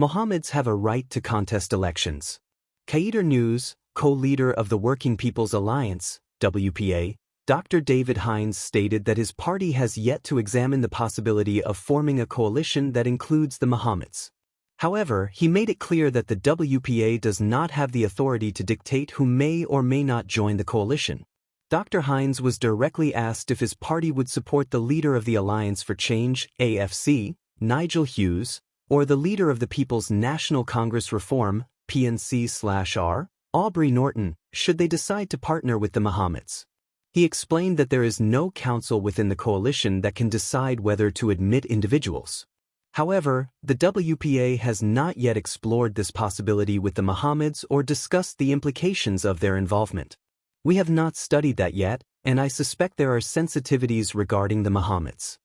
Mohameds have a right to contest elections. Qatar News, co-leader of the Working People's Alliance, WPA, Dr. David Hines stated that his party has yet to examine the possibility of forming a coalition that includes the Mohameds. However, he made it clear that the WPA does not have the authority to dictate who may or may not join the coalition. Dr. Hines was directly asked if his party would support the leader of the Alliance for Change, AFC, Nigel Hughes, or the leader of the People's National Congress Reform, PNC/R, Aubrey Norton, should they decide to partner with the Mohameds. He explained that there is no council within the coalition that can decide whether to admit individuals. However, the WPA has not yet explored this possibility with the Mohameds or discussed the implications of their involvement. We have not studied that yet, and I suspect there are sensitivities regarding the Mohameds.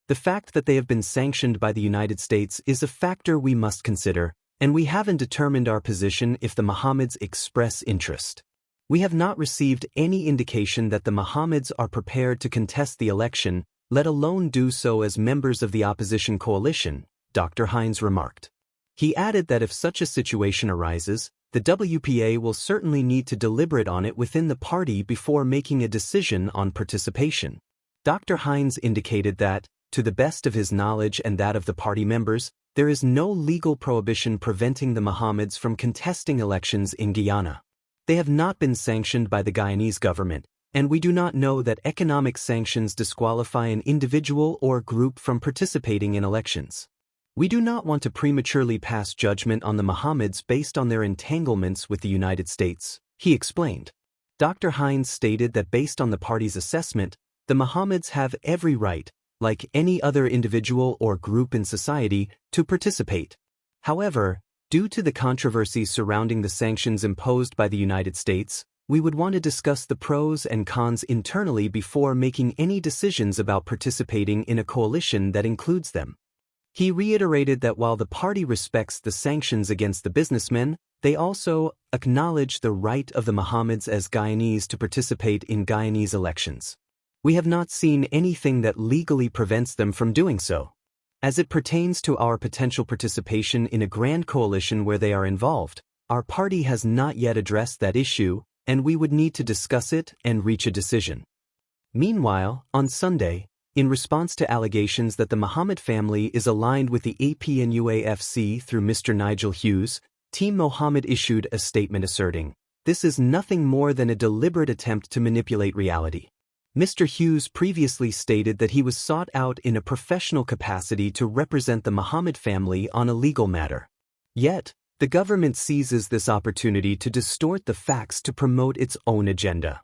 The fact that they have been sanctioned by the United States is a factor we must consider, and we haven't determined our position if the Mohameds express interest. We have not received any indication that the Mohameds are prepared to contest the election, let alone do so as members of the opposition coalition, Dr. Hines remarked. He added that if such a situation arises, the WPA will certainly need to deliberate on it within the party before making a decision on participation. Dr. Hines indicated that, to the best of his knowledge and that of the party members, there is no legal prohibition preventing the Mohameds from contesting elections in Guyana. They have not been sanctioned by the Guyanese government, and we do not know that economic sanctions disqualify an individual or group from participating in elections. We do not want to prematurely pass judgment on the Mohameds based on their entanglements with the United States, he explained. Dr. Hines stated that based on the party's assessment, the Mohameds have every right, like any other individual or group in society, to participate. However, due to the controversy surrounding the sanctions imposed by the United States, we would want to discuss the pros and cons internally before making any decisions about participating in a coalition that includes them. He reiterated that while the party respects the sanctions against the businessmen, they also acknowledge the right of the Mohameds as Guyanese to participate in Guyanese elections. We have not seen anything that legally prevents them from doing so. As it pertains to our potential participation in a grand coalition where they are involved, our party has not yet addressed that issue, and we would need to discuss it and reach a decision. Meanwhile, on Sunday, in response to allegations that the Mohamed family is aligned with the APNUAFC through Mr. Nigel Hughes, Team Mohamed issued a statement asserting, "This is nothing more than a deliberate attempt to manipulate reality." Mr. Hughes previously stated that he was sought out in a professional capacity to represent the Mohamed family on a legal matter. Yet, the government seizes this opportunity to distort the facts to promote its own agenda.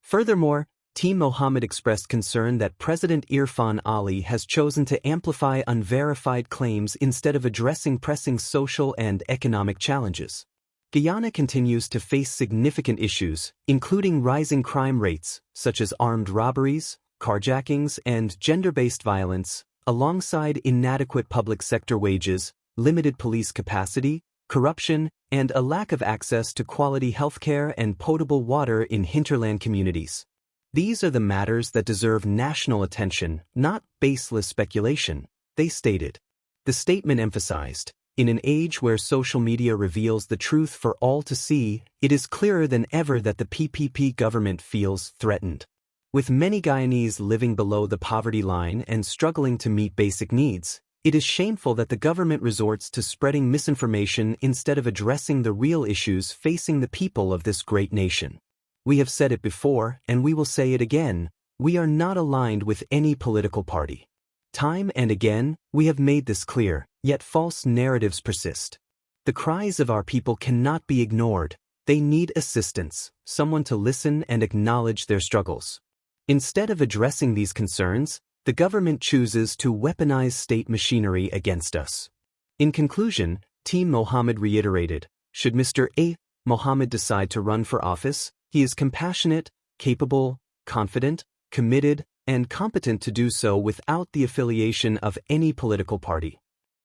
Furthermore, Team Mohamed expressed concern that President Irfan Ali has chosen to amplify unverified claims instead of addressing pressing social and economic challenges. Guyana continues to face significant issues, including rising crime rates, such as armed robberies, carjackings, and gender-based violence, alongside inadequate public sector wages, limited police capacity, corruption, and a lack of access to quality healthcare and potable water in hinterland communities. These are the matters that deserve national attention, not baseless speculation, they stated. The statement emphasized, in an age where social media reveals the truth for all to see, it is clearer than ever that the PPP government feels threatened. With many Guyanese living below the poverty line and struggling to meet basic needs, it is shameful that the government resorts to spreading misinformation instead of addressing the real issues facing the people of this great nation. We have said it before, and we will say it again, we are not aligned with any political party. Time and again, we have made this clear, yet false narratives persist. The cries of our people cannot be ignored. They need assistance, someone to listen and acknowledge their struggles. Instead of addressing these concerns, the government chooses to weaponize state machinery against us. In conclusion, Team Mohamed reiterated, should Mr. A. Mohamed decide to run for office, he is compassionate, capable, confident, committed, and competent to do so without the affiliation of any political party.